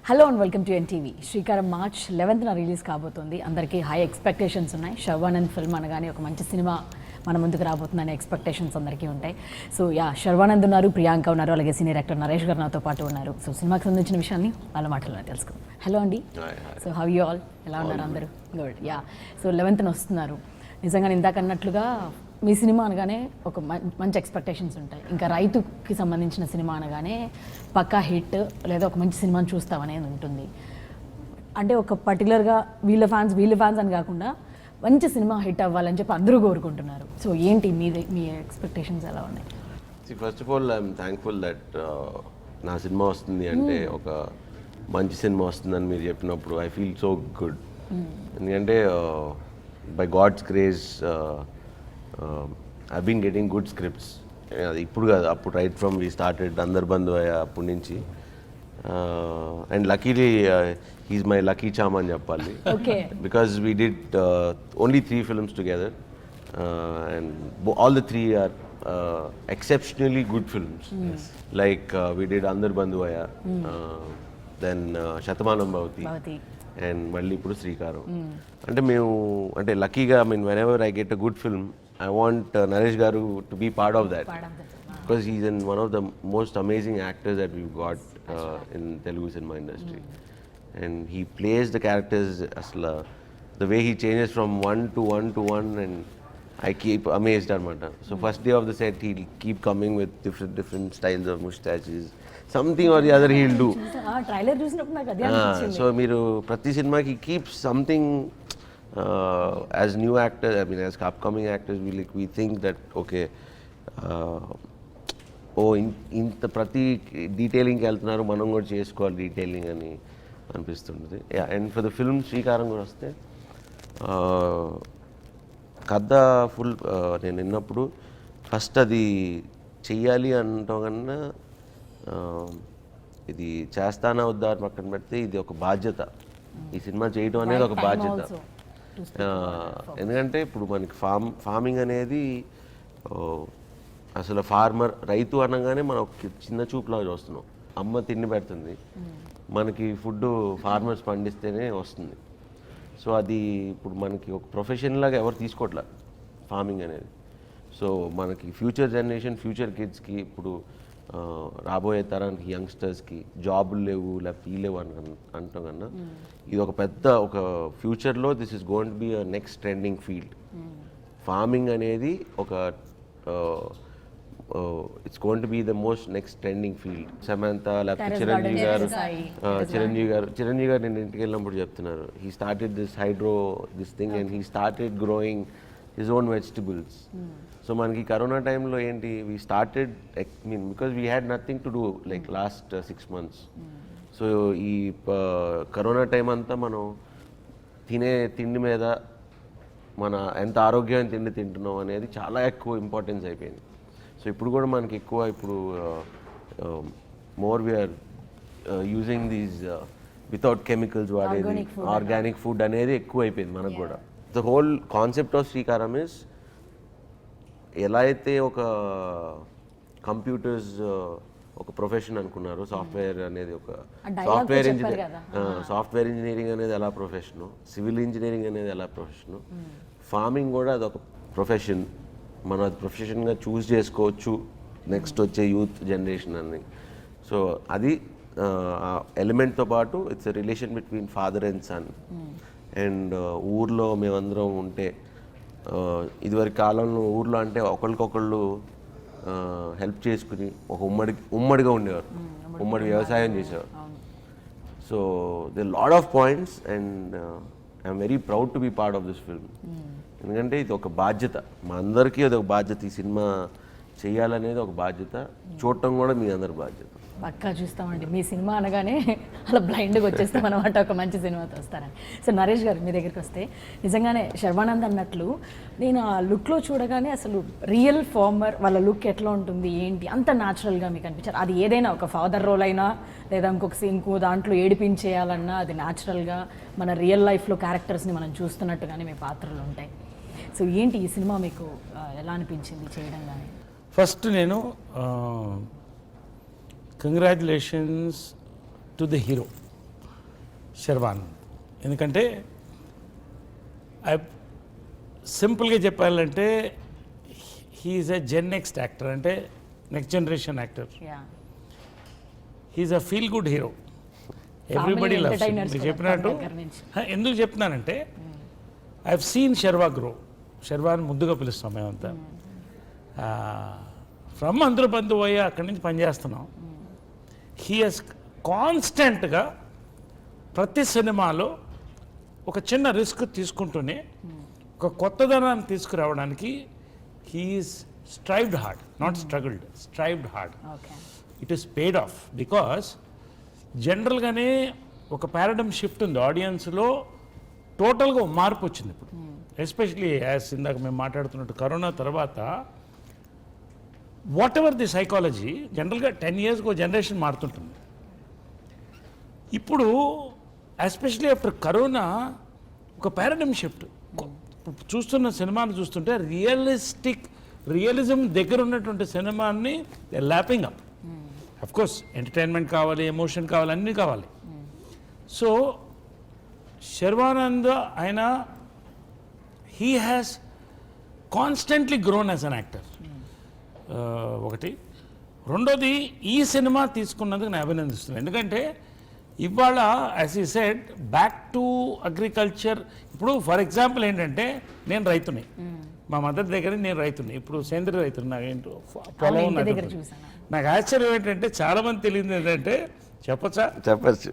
Hello and welcome to NTV. శ్రీకారం March 11న release కాబోతుంది. అందరికీ హై ఎక్స్పెక్టేషన్స్ ఉన్నాయి. శర్వానంద్ ఫిల్మ్ అనగానే ఒక మంచి సినిమా మన ముందుకు రాబోతుందనే ఎక్స్పెక్టేషన్స్ అందరికీ ఉంటాయి. సో శర్వానంద్ ఉన్నారు, ప్రియాంక ఉన్నారు, అలాగే సీనియర్ యాక్టర్ నరేష్ గారు నాతో పాటు ఉన్నారు. సో సినిమాకి సంబంధించిన విషయాన్ని వాళ్ళ మాటల్లో తెలుసుకుందాం. హలో అండి. సో హౌ యూ ఆల్, ఎలా ఉన్నారు అందరూ? గుడ్. సో 11న వస్తున్నారు. నిజంగా ఇందాక అన్నట్లుగా మీ సినిమా అనగానే ఒక మంచి ఎక్స్పెక్టేషన్స్ ఉంటాయి. ఇంకా రైతుకి సంబంధించిన సినిమా అనగానే పక్కా హిట్ లేదా ఒక మంచి సినిమాని చూస్తామనేది ఉంటుంది. అంటే ఒక పర్టికులర్గా వీళ్ళ ఫ్యాన్స్ అని కాకుండా మంచి సినిమా హిట్ అవ్వాలని చెప్పి అందరూ కోరుకుంటున్నారు. సో ఏంటి మీ ఎక్స్పెక్టేషన్స్ ఎలా ఉన్నాయి? First of all I'm thankful that నా సినిమా వస్తుంది అంటే ఒక మంచి సినిమా వస్తుందని మీరు చెప్పినప్పుడు ఐ ఫీల్ సో గుడ్. ఎందుకంటే by God's grace I been getting good scripts. అది ఇప్పుడు కాదు, అప్పుడు రైట్ ఫ్రమ్ వీ స్టార్టెడ్ అందర్ బంధు అప్పటి నుంచి. And luckily he's my lucky charm అని చెప్పాలి. Because we did only 3 films together and all the 3 are exceptionally good films. Like we did Andar Bandhuaya, then Shatamanam Bhavati and మళ్ళీ ఇప్పుడు శ్రీకారం. అంటే మేము అంటే లక్కీగా I mean when ever I get a good film I want Naresh Garu to be part of that because he's one of the most amazing actors that we've got in Telugu cinema industry. And he plays the characters asla the way he changes from one to one and I keep amazed anamata. So first day of the set he'll keep coming with different styles of mustaches, something or the other he'll do. Trailer చూసినప్పుడు నాకు అదే అనిపించింది. So మీరు ప్రతి సినిమాకి he keeps something. As new actors, I mean as upcoming actors, we think that okay, ఇంత ప్రతి డీటెయిలింగ్కి వెళ్తున్నారు, మనం కూడా చేసుకోవాలి డీటెయిలింగ్ అని అనిపిస్తుంటుంది. అండ్ ఫర్ ద ఫిల్మ్ శ్రీకారం కూడా వస్తే కథ ఫుల్ నేను విన్నప్పుడు ఫస్ట్ అది చెయ్యాలి అంటాం కన్నా ఇది చేస్తానా వద్దా పక్కన పెడితే ఇది ఒక బాధ్యత. ఈ సినిమా చేయడం అనేది ఒక బాధ్యత. ఎందుకంటే ఇప్పుడు మనకి ఫార్మింగ్ అనేది అసలు రైతు అనగానే మనం చిన్న చూపులాగా చూస్తున్నాం. అమ్మ తిండి పెడుతుంది, మనకి ఫుడ్ ఫార్మర్స్ పండిస్తేనే వస్తుంది. సో అది ఇప్పుడు మనకి ఒక ప్రొఫెషన్ లాగా ఎవరు తీసుకోవట్లే ఫార్మింగ్ అనేది. సో మనకి ఫ్యూచర్ జనరేషన్, ఫ్యూచర్ కిడ్స్కి ఇప్పుడు రాబోయే తరానికి యంగ్స్టర్స్కి జాబులు లేవు లేకపోతే లేవు అంటాం కన్నా ఇది ఒక పెద్ద ఒక ఫ్యూచర్లో this is going to be a next trending field. Farming అనేది ఒక it's going to be the most next trending field. Samantha లేకపోతే చిరంజీవి గారు నేను ఇంటికి వెళ్ళినప్పుడు చెప్తున్నారు he started this thing and he started growing his own vegetables. So మనకి corona టైంలో ఏంటి we started because we had nothing to do like last 6 months. So ఈ కరోనా టైం అంతా మనం తినే తిండి మీద మన ఎంత ఆరోగ్యమైన తిండి తింటున్నాం అనేది చాలా ఎక్కువ ఇంపార్టెన్స్ అయిపోయింది. సో ఇప్పుడు కూడా మనకి ఎక్కువ ఇప్పుడు more we're using these without chemicals వాడేది ఆర్గానిక్ ఫుడ్ అనేది ఎక్కువ అయిపోయింది మనకు కూడా. The whole concept of Sreekaram is ఎలా అయితే ఒక కంప్యూటర్స్ ఒక ప్రొఫెషన్ అనుకున్నారు, సాఫ్ట్వేర్ అనేది ఒక సాఫ్ట్వేర్ ఇంజనీరింగ్ అనేది ఎలా ప్రొఫెషను, సివిల్ ఇంజనీరింగ్ అనేది ఎలా ప్రొఫెషను, ఫార్మింగ్ కూడా అదొక ప్రొఫెషన్. మనం అది ప్రొఫెషన్గా చూస్ చేసుకోవచ్చు నెక్స్ట్ వచ్చే యూత్ జనరేషన్ అని. సో అది ఎలిమెంట్తో పాటు it's a relation between father and son. And ఊర్లో మేమందరం ఉంటే ఇదివరకు కాలంలో ఊర్లో అంటే ఒకరికొకళ్ళు హెల్ప్ చేసుకుని ఒక ఉమ్మడిగా ఉండేవారు, ఉమ్మడి వ్యవసాయం చేసేవారు. So they lot of points and I'm very proud to be part of this film. ఎందుకంటే ఇది ఒక బాధ్యత, మా అందరికీ అది ఒక బాధ్యత. ఈ సినిమా చేయాలనేది ఒక బాధ్యత, చూడటం కూడా మీ అందరి బాధ్యత. పక్కా చూస్తామండి. మీ సినిమా అనగానే అలా బ్లైండ్గా వచ్చేస్తాం అనమాట ఒక మంచి సినిమాతో వస్తారని. సో నరేష్ గారు మీ దగ్గరికి వస్తే నిజంగానే శర్వానంద్ అన్నట్లు నేను ఆ లుక్లో చూడగానే అసలు రియల్ ఫార్మర్ వాళ్ళ లుక్ ఎట్లా ఉంటుంది ఏంటి అంత న్యాచురల్గా మీకు అనిపించారు. అది ఏదైనా ఒక ఫాదర్ రోల్ అయినా లేదా ఇంకో దాంట్లో ఏడిపించేయాలన్నా అది న్యాచురల్గా మన రియల్ లైఫ్లో క్యారెక్టర్స్ని మనం చూస్తున్నట్టుగానే మీ పాత్రలు ఉంటాయి. సో ఏంటి ఈ సినిమా మీకు ఎలా అనిపించింది చేయడం కానీ? ఫస్ట్ నేను congratulations to the hero Sharwan. ఎందుకంటే సింపుల్గా చెప్పాలంటే he's a gen next actor, అంటే next generation actor. He's a feel good hero, everybody loves. మీరు చెప్పినట్టు ఎందుకు చెప్తున్నానంటే I have seen Sharwa grow. శర్వాని ముద్దుగా పిలుస్తాం మేమంతా. ఫ్రమ్ అందరూ పోయి అక్కడి నుంచి పనిచేస్తున్నాం. హీ హెస్ కాన్స్టెంట్గా ప్రతి సినిమాలో ఒక చిన్న రిస్క్ తీసుకుంటూనే ఒక కొత్తదనాన్ని తీసుకురావడానికి he's strived hard, not struggled, strived hard. It is paid off because జనరల్గానే ఒక పారాడమ్ షిఫ్ట్ ఉంది ఆడియన్స్లో, టోటల్గా మార్పు వచ్చింది ఇప్పుడు. ఎస్పెషలీ యాజ్ ఇందాక మేము మాట్లాడుతున్నట్టు కరోనా తర్వాత వాట్ ఎవర్ ది సైకాలజీ జనరల్గా 10 yearsకి జనరేషన్ మారుతుంటుంది. ఇప్పుడు ఎస్పెషలీ ఆఫ్టర్ కరోనా ఒక పారాడమ్ షిఫ్ట్ చూస్తున్న సినిమాని చూస్తుంటే రియలిజం దగ్గర ఉన్నటువంటి సినిమాని lapping up. Of course entertainment కావాలి, ఎమోషన్ కావాలి, అన్నీ కావాలి. సో శర్వానంద్ ఆయన he has constantly grown as an actor. ఒకటి. రెండోది, ఈ సినిమా తీసుకున్నందుకు నేను అభినందిస్తున్నాను. ఎందుకంటే ఇవాళ as he said back to agriculture. ఇప్పుడు ఫర్ ఎగ్జాంపుల్ ఏంటంటే నేను రైతుని, మా మదర్ దగ్గర నేను రైతుని, ఇప్పుడు సేంద్రియ రైతుని. నాకేంటో పొలం నాకు ఆశ్చర్యం ఏంటంటే చాలా మంది తెలియదు ఏంటంటే చెప్పొచ్చు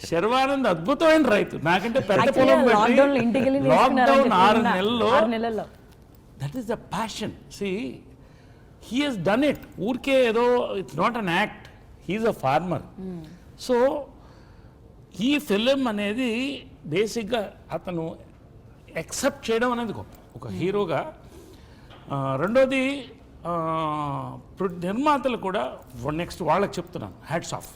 శర్వానంద్ అద్భుతమైన రైతు, నాకంటే పెద్ద పొలం పెట్టి లాక్డౌన్ 6 నెలల్లో. That is the passion. See he has done it. ఊరికే ఏదో it's not an act, he's a farmer. So ఈ ఫిలిం అనేది బేసిక్గా అతను యాక్సెప్ట్ చేయడం అనేది గొప్ప ఒక హీరోగా. రెండోది నిర్మాతలు కూడా నెక్స్ట్ వాళ్ళకి చెప్తున్నాను హ్యాట్స్ ఆఫ్.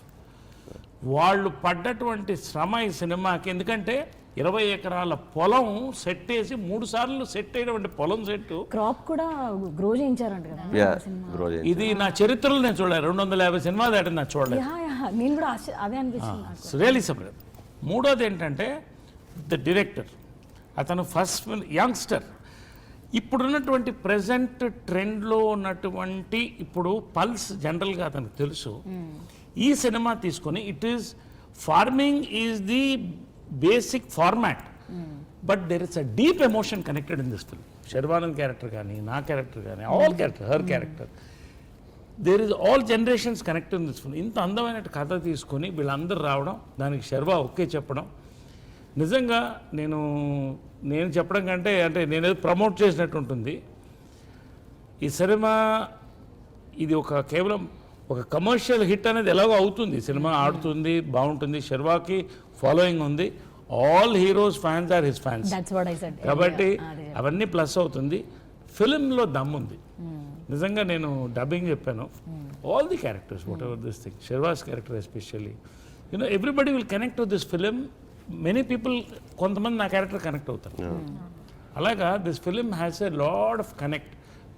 వాళ్ళు పడ్డటువంటి శ్రమ ఈ సినిమాకి. ఎందుకంటే 20 ఎకరాల పొలం సెట్ వేసి 3 సార్లు సెట్ అయినటువంటి పొలం సెట్ క్రాప్ కూడా గ్రో చేయించారంట కదా. ఇది నా చరిత్రలో నేను చూడలేదు. 250 సినిమాలు దాటి నాకు చూడలేదు. నేను కూడా అదే అనిపించింది. Really separate. మూడోది ఏంటంటే ద డైరెక్టర్. అతను ఫస్ట్ యంగ్స్టర్. ఇప్పుడున్నటువంటి ప్రజెంట్ ట్రెండ్లో ఉన్నటువంటి ఇప్పుడు పల్స్ జనరల్గా అతనికి తెలుసు. ఈ సినిమా తీసుకొని it is farming is the basic format, but there is a deep emotion connected in this film. Sharwanand character కానీ, నా క్యారెక్టర్ కానీ, all character, her character, there is all generations connected in this film. ఇంత అందమైన కథ తీసుకొని వీళ్ళందరూ రావడం, దానికి శర్వా ఓకే చెప్పడం, నిజంగా నేను చెప్పడం కంటే అంటే నేనేదో ప్రమోట్ చేసినట్టు ఉంటుంది. ఈ సినిమా ఇది కేవలం ఒక కమర్షియల్ హిట్ అనేది ఎలాగో అవుతుంది. సినిమా ఆడుతుంది, బాగుంటుంది, శర్వాకి ఫాలోయింగ్ ఉంది, all heroes fans are his fans. కాబట్టి అవన్నీ ప్లస్ అవుతుంది. ఫిలింలో దమ్ ఉంది. నిజంగా నేను డబ్బింగ్ చెప్పాను. All the characters whatever this thing, Sharwa's character especially, everybody will connect to this film. Many people, కొంతమంది నా క్యారెక్టర్ కనెక్ట్ అవుతారు. అలాగా this film has a lot of connect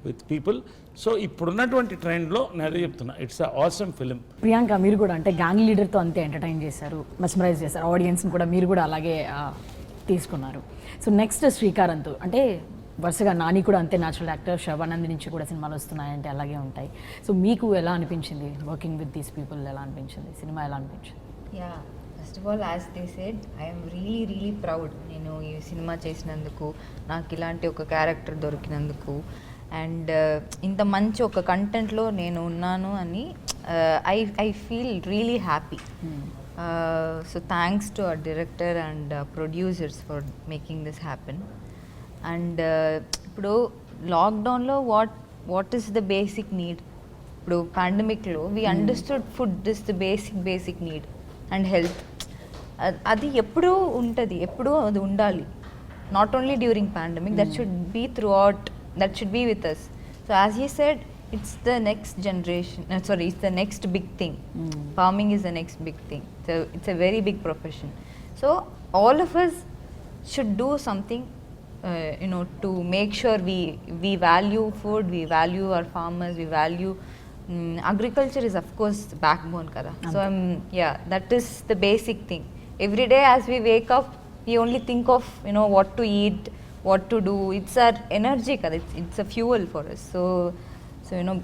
with people. So ఇప్పుడున్నటువంటి ట్రెండ్లో నేను అదే చెప్తున్నా, it's a awesome film. Priyanka, మీరు కూడా అంటే గ్యాంగ్ లీడర్తో అంతే ఎంటర్టైన్ చేశారు, మెస్మరైజ్ చేశారు ఆడియన్స్ని కూడా, మీరు కూడా అలాగే తీసుకున్నారు. సో నెక్స్ట్ శ్రీకారంత్ అంటే వరుసగా నాని కూడా అంతే న్యాచురల్ యాక్టర్, శర్వానంద్ నుంచి కూడా సినిమాలు వస్తున్నాయంటే అలాగే ఉంటాయి. సో మీకు ఎలా అనిపించింది వర్కింగ్ విత్ దీస్ పీపుల్? ఎలా అనిపించింది సినిమా? ఎలా అనిపించింది? Yeah, first of all as they said, I'm really proud నేను ఈ సినిమా చేసినందుకు, నాకు ఇలాంటి ఒక క్యారెక్టర్ దొరికినందుకు, అండ్ ఇంత మంచి ఒక కంటెంట్లో నేను ఉన్నాను అని I feel really happy. So thanks to our director and producers for making this happen. And ఇప్పుడు లాక్డౌన్లో what is the basic need? ఇప్పుడు పాండమిక్లో we understood food is the basic need and health. అది ఎప్పుడూ ఉంటుంది, ఎప్పుడూ అది ఉండాలి. Not only during pandemic, that should be throughout, that should be with us. So as he said, it's the next generation, it's the next big thing. Farming is the next big thing. So it's a very big profession. So all of us should do something to make sure we value food, we value our farmers, we value agriculture is of course backbone kada. So that is the basic thing. every day as we wake up, we only think of, you know, what to eat, what to do. It's our energy, kada. It's a fuel for us. So you know,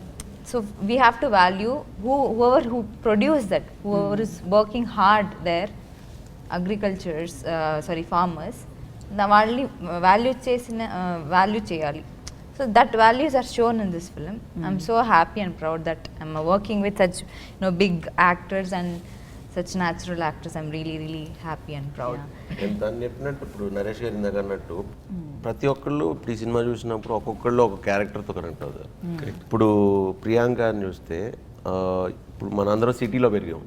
so we have to value whoever who produce that, whoever is working hard there, farmers, వాళ్ళని value చేయాలి. So that values are shown in this film. I'm so happy and proud that I'm working with such, you know, big actors and such natural actors. I'm really, really happy and proud. నేను తను చెప్పినట్టు ఇప్పుడు నరేష్ గారు ఇందాక అన్నట్టు ప్రతి ఒక్కళ్ళు ఇప్పుడు ఈ సినిమా చూసినప్పుడు ఒక్కొక్కళ్ళు ఒక క్యారెక్టర్తో కనెక్ట్ అవుతారు. ఇప్పుడు ప్రియాంకని చూస్తే ఇప్పుడు మనందరం సిటీలో పెరిగాం.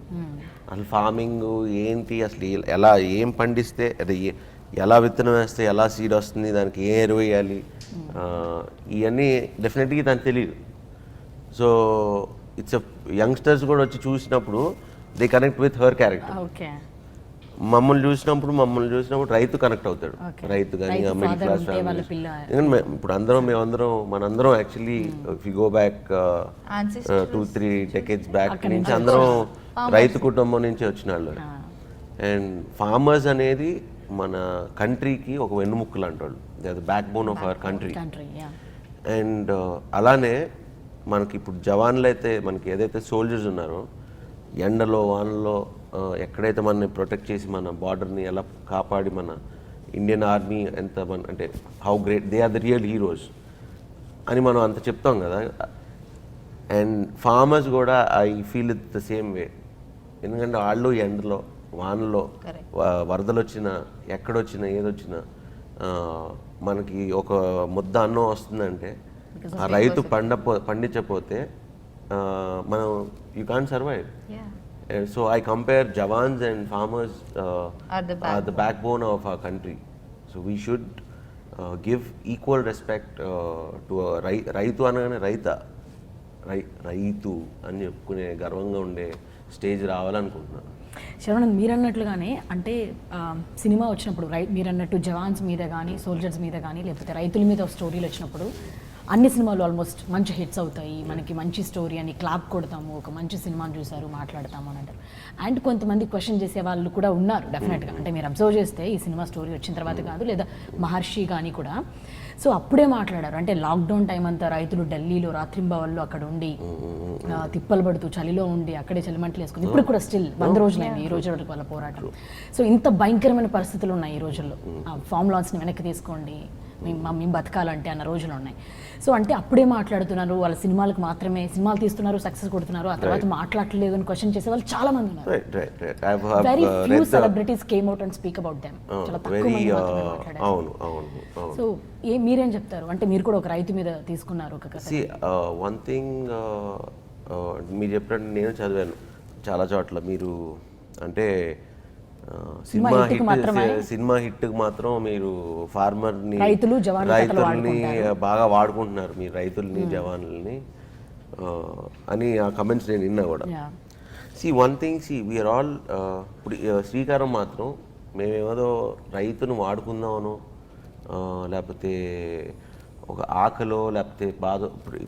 అసలు ఫార్మింగ్ ఏంటి, అసలు ఎలా ఏం పండిస్తే అది ఎలా విత్తనం వేస్తే ఎలా సీడ్ వస్తుంది, దానికి ఏ ఎరువు వేయాలి, ఇవన్నీ డెఫినెట్గా దానికి తెలియదు. సో ఇట్స్ యంగ్స్టర్స్ కూడా వచ్చి చూసినప్పుడు they connect with her character. మమ్మల్ని చూసినప్పుడు రైతు కనెక్ట్ అవుతాడు. రైతు కానీ మిడిల్ క్లాస్ ఫ్యామిలీ. ఇప్పుడు మనందరం actually if you go back 2-3 decades back నుంచి అందరం రైతు కుటుంబం నుంచి వచ్చిన వాళ్ళు. అండ్ ఫార్మర్స్ అనేది మన కంట్రీకి ఒక వెన్నుముక్క లాంటి వాళ్ళు. They are the backbone of our country. And అలానే మనకి ఇప్పుడు జవాన్లు అయితే మనకి ఏదైతే సోల్జర్స్ ఉన్నారో ఎండలో వానలో ఎక్కడైతే మనని ప్రొటెక్ట్ చేసి మన బార్డర్ని ఎలా కాపాడి మన ఇండియన్ ఆర్మీ ఎంత అంటే how great they are the real heroes అని మనం అంత చెప్తాం కదా. అండ్ ఫార్మర్స్ కూడా I feel it the same way. ఎందుకంటే వాళ్ళు ఎండలో వానలో వరదలు వచ్చినా ఎక్కడొచ్చినా ఏదొచ్చినా మనకి ఒక ముద్ద అన్నం వస్తుందంటే ఆ రైతు పండించకపోతే మనం you can't survive. So I compare jawans and farmers are the backbone of our country. So we should give equal respect to రైతు అనగానే రైతు అని చెప్పుకునే గర్వంగా ఉండే స్టేజ్ రావాలనుకుంటున్నాను. శరవణన్, మీరు అన్నట్లుగానే అంటే సినిమా వచ్చినప్పుడు మీరు అన్నట్టు జవాన్స్ మీద కానీ సోల్జర్స్ మీద కానీ లేకపోతే రైతుల మీద స్టోరీలు వచ్చినప్పుడు అన్ని సినిమాలు ఆల్మోస్ట్ మంచి హిట్స్ అవుతాయి. మనకి మంచి స్టోరీ అని క్లాప్ కొడతాము, ఒక మంచి సినిమాని చూసారు మాట్లాడతాము అని అంటారు. అండ్ కొంతమంది క్వశ్చన్ చేసే వాళ్ళు కూడా ఉన్నారు డెఫినెట్గా. అంటే మీరు అబ్జర్వ్ చేస్తే ఈ సినిమా స్టోరీ వచ్చిన తర్వాత కాదు, లేదా మహర్షి కానీ కూడా సో అప్పుడే మాట్లాడారు. అంటే లాక్డౌన్ టైం అంతా రైతులు ఢిల్లీలో రాత్రింబవల్లో అక్కడ ఉండి తిప్పలు పడుతూ చలిలో ఉండి అక్కడే చలిమంటలు వేసుకుంది. ఇప్పుడు కూడా స్టిల్ 100 రోజులైంది ఈ రోజు వరకు వాళ్ళ పోరాటం. సో ఇంత భయంకరమైన పరిస్థితులు ఉన్నాయి ఈ రోజుల్లో. ఫామ్ లాన్స్ని వెనక్కి తీసుకోండి, మేము బతకాలంటే అన్న రోజులు ఉన్నాయి. సో అంటే అప్పుడే మాట్లాడుతున్నారు, వాళ్ళ సినిమాలకు మాత్రమే సినిమాలు తీస్తున్నారు, సక్సెస్ కొడుతున్నారు, ఆ తర్వాత మాట్లాడలేదు అని క్వశ్చన్ చేసే వాళ్ళు చాలా మంది ఉన్నారు. Very few celebrities came out and speak about them. చాలా తక్కువ మంది మాత్రమే మాట్లాడారు. సో మీరేం చెప్తారు? అంటే మీరు కూడా ఒక రైతు మీద తీసుకున్నారు ఒక కథ. వన్ థింగ్ మీరు చెప్పినట్టు నేను చదివాను చాలా చోట్ల. మీరు అంటే సినిమా హిట్కి మాత్రం మీరు ఫార్మర్ని రైతుల్ని బాగా వాడుకుంటున్నారు, మీరు రైతుల్ని జవాన్లని అని ఆ కమెంట్స్ నేను విన్నా కూడా. వన్ థింగ్ వీఆర్ ఆల్ ఇప్పుడు శ్రీకారం మాత్రం మేమేమో రైతును వాడుకుందామనో లేకపోతే ఒక ఆకలో లేకపోతే బాధ,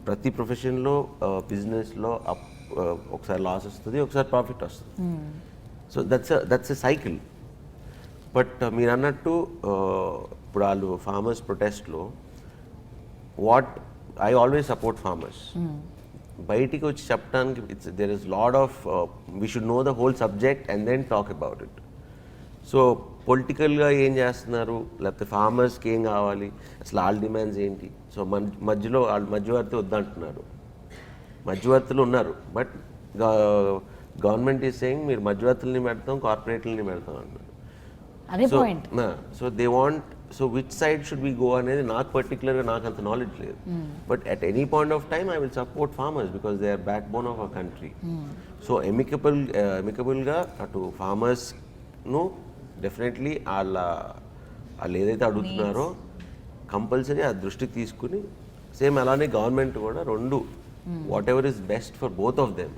ప్రతి ప్రొఫెషన్లో బిజినెస్లో ఒకసారి లాస్ వస్తుంది, ఒకసారి ప్రాఫిట్ వస్తుంది. So that's a cycle. But మీరు అన్నట్టు ఇప్పుడు వాళ్ళు ఫార్మర్స్ ప్రొటెస్ట్లో ఐ ఆల్వేస్ సపోర్ట్ ఫార్మర్స్. బయటికి వచ్చి చెప్పడానికి there is lot of we should know the whole subject and then talk about it. So పొలిటికల్గా ఏం చేస్తున్నారు, లేకపోతే ఫార్మర్స్కి ఏం కావాలి, అసలు వాళ్ళ డిమాండ్స్ ఏంటి. సో మధ్యలో వాళ్ళు మధ్యవర్తి వద్దంటున్నారు, మధ్యవర్తులు ఉన్నారు. బట్ గవర్నమెంట్ ఈస్ సేయింగ్ మీరు మధ్యవర్తుల్ని పెడతాం, కార్పొరేట్లని పెడతాం అంటున్నారు. So they want, so which side should we go అనేది నాకు పర్టికులర్గా నాకు అంత నాలెడ్జ్ లేదు. But at any point of time I will support farmers because they are backbone of our country. So ఎమికబుల్గా అటు ఫార్మర్స్ను డెఫినెట్లీ వాళ్ళు ఏదైతే అడుగుతున్నారో కంపల్సరీ ఆ దృష్టికి తీసుకుని, సేమ్ అలానే గవర్నమెంట్ కూడా రెండు what ever is best for both of them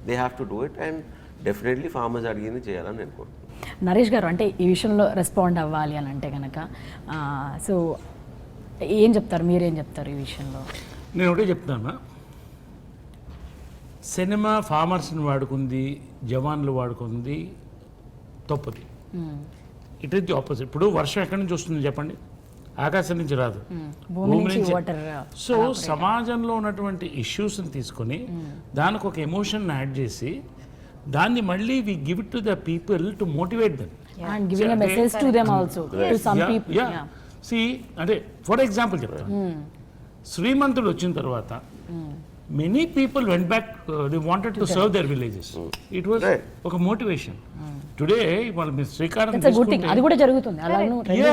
they have to do it. And definitely farmers అడిగింది చేయాలని నేను కోరుకుంటున్నాను. నరేష్ గారు, అంటే ఈ విషయంలో రెస్పాండ్ అవ్వాలి అని అంటే కనుక సో ఏం చెప్తారు, మీరేం చెప్తారు ఈ విషయంలో? నేను ఒకటే చెప్తాను, సినిమా ఫార్మర్స్ని వాడుకుంది, జవాన్లు వాడుకుంది, తప్పుది. It is the opposite. ఇప్పుడు వర్షం ఎక్కడి నుంచి వస్తుంది చెప్పండి? ఆకాశం నుంచి రాదు, భూమి నుంచి వాటర్. సో సమాజంలో ఉన్నటువంటి ఇష్యూస్ని తీసుకొని దానికి ఒక ఎమోషన్ యాడ్ చేసి దాన్ని మళ్ళీ we give it to the people to motivate them and giving a message to them also, to some people. See అంటే ఫర్ ఎగ్జాంపుల్ చెప్తాను, శ్రీమంతుడు వచ్చిన తర్వాత many people went back, they wanted to serve their villages. It was ఒక motivation. Today ఇవాళ మీరు శ్రీకారం తీసుకుంటే అది కూడా జరుగుతుంది అలాగే.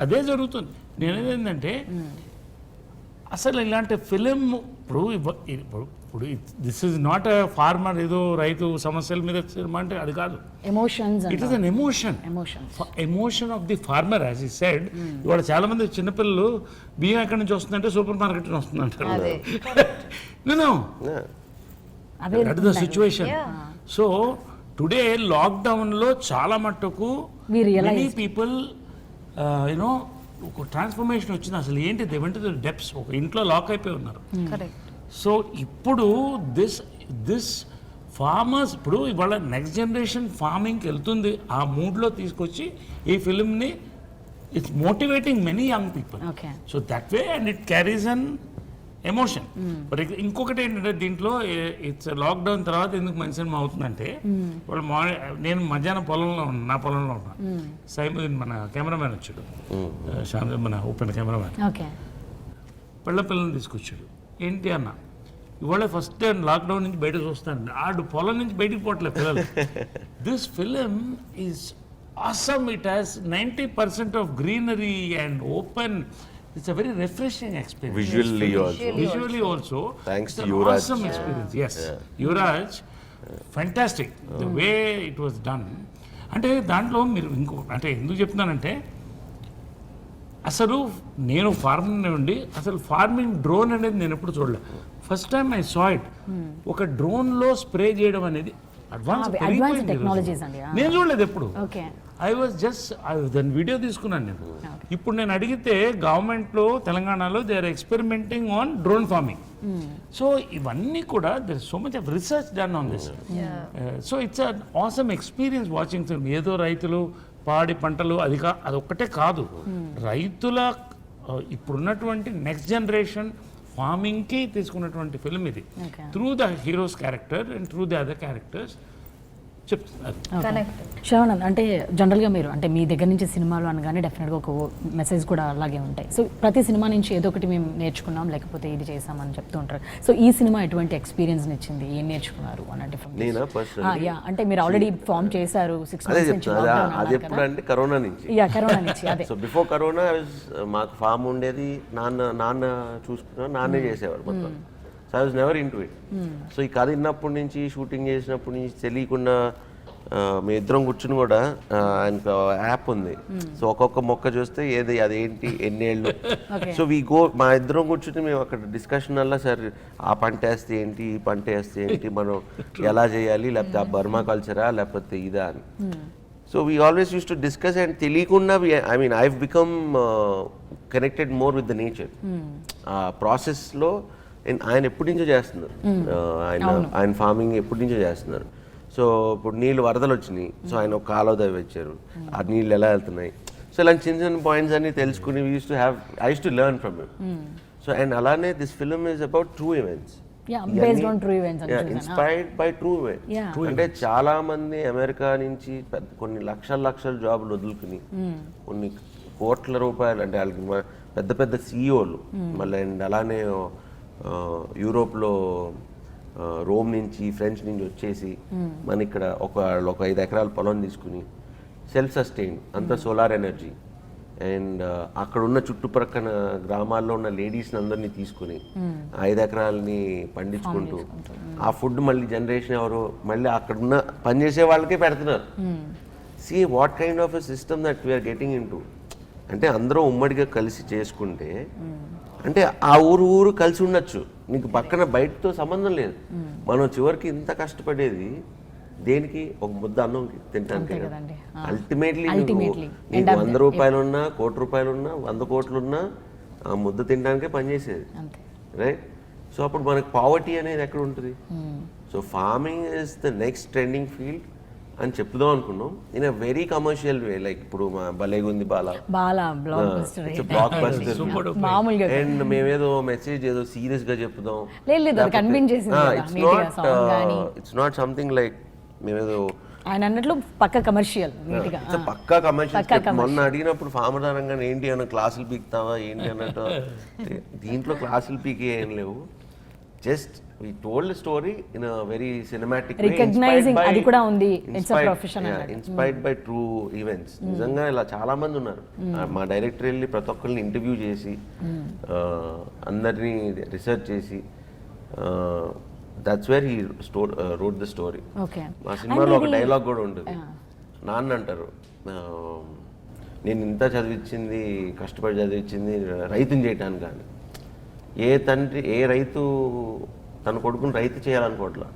అదే జరుగుతుంది. నేనేంటంటే అసలు ఇలాంటి ఫిలిం ఇప్పుడు this is not a farmer, ఏదో రైతు సమస్యల మీద సినిమా అంటే అది కాదు. Emotions, it is an emotion of the farmer as he said. ఇవాళ చాలా మంది చిన్నపిల్లలు బియ్యం ఎక్కడి నుంచి వస్తుందంటే సూపర్ మార్కెట్ నుంచి వస్తుందంటారు. That is the situation. So today లాక్డౌన్లో చాలా మట్టుకు మెనీ పీపుల్ యూనో ఒక ట్రాన్స్ఫర్మేషన్ వచ్చింది. అసలు ఏంటి, దే వెంట డెప్స్, ఒక ఇంట్లో లాక్ అయిపోయి ఉన్నారు. సో ఇప్పుడు దిస్ ఫార్మర్స్, ఇప్పుడు ఇవాళ నెక్స్ట్ జనరేషన్ ఫార్మింగ్కి వెళ్తుంది. ఆ మూడ్లో తీసుకొచ్చి ఈ ఫిల్మ్ని it's motivating many young people. So that way and it carries an emotion. But ఇంకొకటి ఏంటంటే దీంట్లో ఇట్స్ లాక్డౌన్ తర్వాత ఎందుకు మంచి సినిమా అవుతుందంటే, వాళ్ళు నేను మధ్యాహ్నం పొలంలో ఉన్నా, నా పొలంలో ఉన్నా, సైముద్దీన్ మన కెమెరామ్యాన్ వచ్చాడు, మన ఓపెన్ కెమెరామ్యాన్, పిల్లని తీసుకొచ్చాడు. ఏంటి అన్న, ఇవాళ ఫస్ట్ టైం లాక్డౌన్ నుంచి బయట చూస్తాను, ఆడు పొలం నుంచి బయటికి పోవట్లేదు పిల్లలు. This film is awesome. It has 90% of greenery and open. It's a very refreshing experience. Visually also. Thanks to Yuvraj. Awesome experience. Yes. Yuvraj, fantastic. The way it was done. అంటే దాంట్లో మీరు ఇంకో అంటే ఎందుకు చెప్తున్నానంటే, అసలు నేను ఫార్మర్ ఉండి అసలు ఫార్మింగ్ డ్రోన్ అనేది నేను ఎప్పుడు చూడలేదు. First time I saw it. ఒక డ్రోన్లో స్ప్రే చేయడం అనేది అడ్వాన్స్ టెక్నాలజీస్ అండి. నేను చూడలేదు ఎప్పుడు. ఐ వాజ్ జస్ట్ దాని వీడియో తీసుకున్నాను నేను. ఇప్పుడు నేను అడిగితే గవర్నమెంట్లో తెలంగాణలో they are experimenting on drone farming. So ఇవన్నీ కూడా there is so much of research done on this. So it's an awesome experience watching film. ఏదో రైతులు పాడి పంటలు అదొక్కటే కాదు, రైతుల ఇప్పుడున్నటువంటి నెక్స్ట్ జనరేషన్ ఫార్మింగ్కి తీసుకున్నటువంటి ఫిల్మ్ ఇది. Through the heroes character and through the other characters చెప్తున్నారు. శ్రవణ్, అంటే జనరల్గా మీరు అంటే మీ దగ్గర నుంచి సినిమాలు అనగానే డెఫినెట్గా ఒక మెసేజ్ కూడా అలాగే ఉంటాయి. సో ప్రతి సినిమా నుంచి ఏదో ఒకటి మేము నేర్చుకున్నాం, లేకపోతే ఇది చేసామని చెప్తూ ఉంటారు. సో ఈ సినిమా ఎటువంటి ఎక్స్పీరియన్స్ ఇచ్చింది, ఏం నేర్చుకున్నారు అన్నట్టు? అంటే మీరు ఆల్రెడీ ఫామ్ చేశారు 6 months నుంచి. అది ఎప్పుడు అంటే కరోనా నుంచి. అదే సో బిఫోర్ కరోనా మాకు ఫామ్ ఉండేది, నాన్న చూసుకున్నా, నాన్నే చేసేవాడు మొత్తం. So I was never in to it. So ఈ కథ విన్నప్పటి నుంచి, షూటింగ్ చేసినప్పటి నుంచి తెలియకుండా మీ ఇద్దరం కూర్చుని కూడా ఆయనకు యాప్ ఉంది. సో ఒక్కొక్క మొక్క చూస్తే ఏది అదేంటి ఎన్నేళ్ళు. సో మా ఇద్దరం కూర్చుని మేము అక్కడ డిస్కషన్ వల్ల, సార్ ఆ పంట వేస్తే ఏంటి, ఈ పంట వేస్తే ఏంటి, మనం ఎలా చేయాలి, లేకపోతే ఆ బర్మా కల్చరా లేకపోతే ఇదా అని. So we always use to discuss and తెలియకుండా I've become connected more with the nature. ఆ ప్రాసెస్లో ఆయన ఎప్పటి నుంచో చేస్తున్నారు, ఆయన ఫార్మింగ్ ఎప్పటి నుంచో చేస్తున్నారు. సో ఇప్పుడు నీళ్ళు వరదలు వచ్చినాయి, సో ఆయన ఒక కాలువ తవ్వి వచ్చారు, ఆ నీళ్ళు ఎలా వెళ్తున్నాయి. సో ఇలాంటి చిన్న చిన్న పాయింట్స్ అన్ని తెలుసుకుని I use to learn from him. So and అలానే this film is about true events, inspired by true events. అంటే చాలా మంది అమెరికా నుంచి కొన్ని లక్షల జాబులు వదులుకుని కొన్ని కోట్ల రూపాయలు, అంటే వాళ్ళకి పెద్ద పెద్ద సిఇఓలు, మళ్ళీ అండ్ అలానే యూరోప్లో రోమ్ నుంచి, ఫ్రెంచ్ నుంచి వచ్చేసి మన ఇక్కడ ఒక 5 ఎకరాల పొలం తీసుకుని సెల్ఫ్ సస్టైన్, అంతా సోలార్ ఎనర్జీ, అండ్ అక్కడ ఉన్న చుట్టుప్రక్కల గ్రామాల్లో ఉన్న లేడీస్ని అందరినీ తీసుకుని 5 ఎకరాలని పండించుకుంటూ ఆ ఫుడ్ మళ్ళీ జనరేషన్ ఎవరు మళ్ళీ అక్కడ ఉన్న పనిచేసే వాళ్ళకే పెడుతున్నారు. See what kind of a system that we're getting into. అంటే అందరూ ఉమ్మడిగా కలిసి చేసుకుంటే, అంటే ఆ ఊరు కలిసి ఉండొచ్చు, నీకు పక్కన బయటతో సంబంధం లేదు. మనం చివరికి ఇంత కష్టపడేది దేనికి, ఒక ముద్ద అన్నం తింటానికి. అల్టిమేట్లీ నీకు 100 రూపాయలు ఉన్నా, 1 కోటి రూపాయలు ఉన్నా, 100 కోట్లు ఉన్నా ఆ ముద్ద తినడానికే పనిచేసేది, రైట్? సో అప్పుడు మనకు పావర్టీ అనేది ఎక్కడ ఉంటుంది? So farming is the next trending field. అని చెప్దాం అనుకున్నాం in a very commercial way, like ఇప్పుడు మా Bhalegundi Bala Bala blockbuster blockbuster మామూలుగా అండ్ మేమేదో మెసేజ్ ఏదో సీరియస్ గా చెప్దాం, లేదు అది కనిపించేసింది కదా, neat గా song గానీ. ఇట్స్ నాట్ సంథింగ్ లైక్ మేమేదో ఆయన అన్నట్లు పక్క కమర్షియల్ నీట్ గా పక్కా కమర్షియల్. మొన్న అడిగినప్పుడు ఫార్మర్ అనగా ఏంటి అన్న క్లాసులు పీకుతావా ఏంటి అన్నట్టు, దీంట్లో క్లాసులు పీకే ఏం లేవు, just we told a story in a very cinematic way, Recognizing అది కూడా ఉంది, it's a profession అన్నట్టు. Inspired by true events. నిజంగా ఇలా చాలా మంది ఉన్నారు. మా డైరెక్టర్ వెళ్ళి ప్రతి ఒక్కరిని ఇంటర్వ్యూ చేసి అందరినీ రీసెర్చ్ చేసి that's where he wrote the story. Okay మా సినిమాలో ఒక డైలాగ్ కూడా ఉంటుంది, నాన్న అంటారు నేను ఇంత చదివించింది కష్టపడి చదివించింది రైతుని చేయటానికి కానీ, ఏ తండ్రి ఏ రైతు తన కొడుకుని రైతు చేయాలనుకోవట్లా,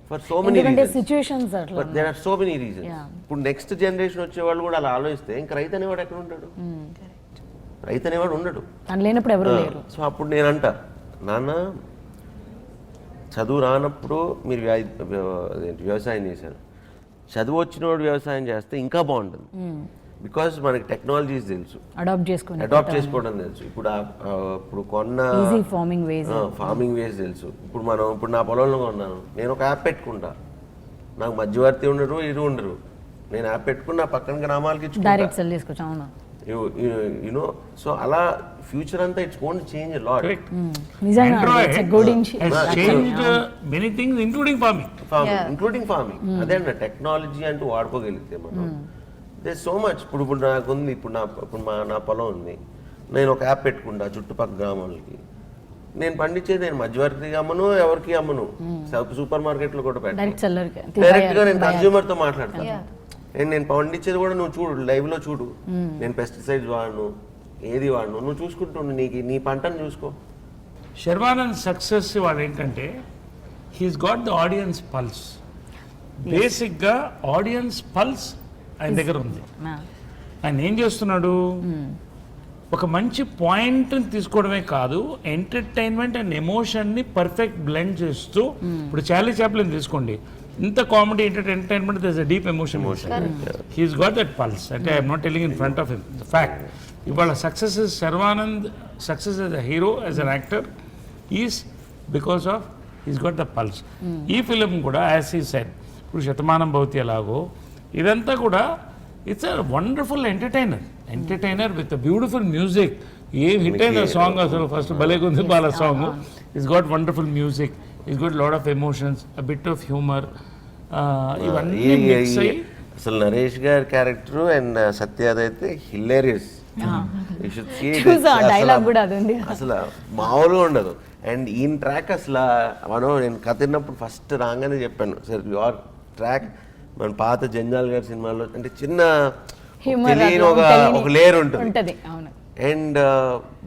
ఫర్ సో మెనీ సిచ్యుయేషన్స్ అట్లా but there are so many reasons. ఇప్పుడు నెక్స్ట్ జనరేషన్ వచ్చే వాళ్ళు కూడా అలా ఆలోచిస్తే ఇంకా రైతు అనేవాడు ఎక్కడ ఉంటాడు, రైతు అనేవాడు ఉండడు, తను లేనప్పుడు ఎవరు లేరు. సో అప్పుడు నేనంట నాన్న చదువు రానప్పుడు మీరు వ్యవసాయం చేశారు, చదువు వచ్చినోడు వ్యవసాయం చేస్తే ఇంకా బాగుంటుంది, బికాస్ మనకి టెక్నాలజీస్ తెలుసు, అడాప్ట్ చేసుకోవడం తెలుసు. ఇప్పుడు కొన్న ఈజీ ఫార్మింగ్ వేస్ తెలుసు. ఇప్పుడు నా పొలంలో కొన్నాను, నేను ఒక యాప్ పెట్టుకుంటా, నాకు మధ్యవర్తి ఉండరు ఇరు ఉండరు, నేను యాప్ పెట్టుకుని నా పక్కన గ్రామాలకి డైరెక్ట్ సెల్ చేసుకోవచ్చు. అవును, యునో సో అలా ఫ్యూచర్ అంతా it's going to change a lot. Many things including farming అదే అన్న టెక్నాలజీ అంటూ వాడుకోగలిగితే మనం దేర్ సో మచ్. ఇప్పుడు నాకుంది, నా పొలం ఉంది, నేను ఒక యాప్ పెట్టుకుంటా చుట్టుపక్కల గ్రామాలకి, నేను పండించేది నేను మధ్యవర్తికి అమ్మను, ఎవరికి అమ్మను, సూపర్ మార్కెట్ లో కూడా పెట్టాను, డైరెక్ట్ గా నేను కన్స్యూమర్ తో మాట్లాడతాను. నేను పండించేది కూడా నువ్వు చూడు, లైవ్ లో చూడు, నేను పెస్టిసైడ్స్ వాడను, ఏది వాడను, నువ్వు చూసుకుంటుండు, నీ పంటను చూసుకో. శర్వానంద్ సక్సెస్ వాడు ఏంటంటే he's got the audience pulse. బేసిక్గా ఆడియన్స్ పల్స్ ఆయన దగ్గర ఉంది. ఆయన ఏం చేస్తున్నాడు, ఒక మంచి పాయింట్ తీసుకోవడమే కాదు, ఎంటర్టైన్మెంట్ అండ్ ఎమోషన్ని పర్ఫెక్ట్ బ్లెండ్ చేస్తూ, ఇప్పుడు చార్లీ చాప్లిన్ తీసుకోండి, ఇంత comedy entertainment there is a deep emotion. He's got that pulse. అంటే I'm not telling in front of him the fact. ఇవాళ success Sharwanand success as a hero, as an actor is because of he's got the pulse. ఈ film కూడా as he said, ఇప్పుడు శతమానం భవతి ఎలాగో ఇదంతా కూడా it's a wonderful entertainer with beautiful music. ఏం hit అయిన song అసలు first Bhalegundi Bala song. It's got wonderful music, it's got lot of emotions, a bit of humour, ఇవన్నీ మిక్స్ అయ్యి అసలు నరేష్ గారి క్యారెక్టర్ అండ్ సత్యాది అయితే హిలేరియస్. అసలు మామూలుగా ఉండదు. అండ్ ఈయన ట్రాక్ అసలు నేను కథ విన్నప్పుడు ఫస్ట్ రాగానే చెప్పాను, సార్ యువర్ ట్రాక్ మన పాత జంజాల్ గారి సినిమాలో అంటే చిన్న తెలియని ఒక లేయర్ ఉంటుంది. అండ్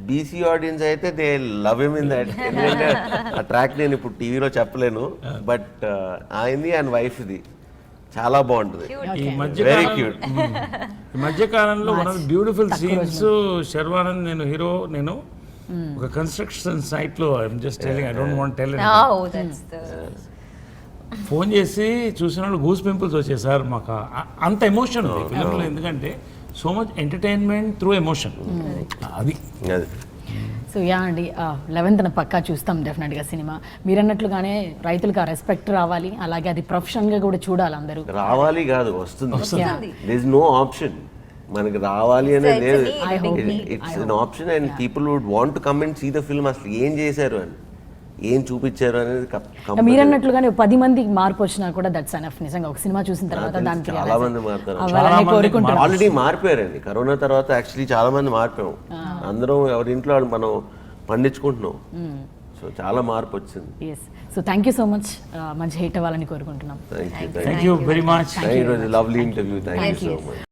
బీసీ ఆడియన్స్ అయితే they love him in that. ఎందుకంటే ఆ ట్రాక్ నేను ఇప్పుడు టీవీలో చెప్పలేను, బట్ ఆయనది అండ్ వైఫ్ది చాలా బాగుంటుంది, వెరీ క్యూట్. ఈ మధ్యకాలంలో one of the beautiful scenes, Sharwanand నేను ఒక కన్స్ట్రక్షన్ సైట్ లో just telling, I don't want tell, phone చేసి చూసిన వాళ్ళు గూస్ పింపుల్స్ వచ్చేసారు. మాకు అంత ఎమోషన్ ఉంది ఫిలింలో, ఎందుకంటే so much entertainment through emotion. అది సో యా అండి, 11th పక్కా చూస్తాం డెఫినెట్గా సినిమా. మీరు అన్నట్లుగానే రైతులకు ఆ రెస్పెక్ట్ రావాలి, అలాగే అది ప్రొఫెషనల్గా కూడా చూడాలి అందరూ. రావాలి కాదు, వస్తుంది. దేర్ ఇస్ నో ఆప్షన్, మనకి రావాలి అనేది లేదు, it's an option. And people would want to come and see the film, అసలు ఏం చేశారు అని, ఏం చూపించారు అనేది. మీరు అన్నట్లుగానే 10 మందికి మార్పు వచ్చినా కూడా దట్స్ ఎనఫ్. నిజంగా ఒక సినిమా చూసిన తర్వాత దానికి చాలా మంది మారుతారు, ఆల్రెడీ మారిపోయారండి. కరోనా తర్వాత యాక్చువల్లీ చాలా మంది మారిపోయాం, అందరం ఎవరింట్లో మనం పండించుకుంటున్నాం. సో చాలా మార్పు వచ్చింది. Yes, so thank you so much, మంచి హిట్ అవ్వాలని కోరుకుంటున్నాం. Thank you very much. Lovely interview, thank you so much.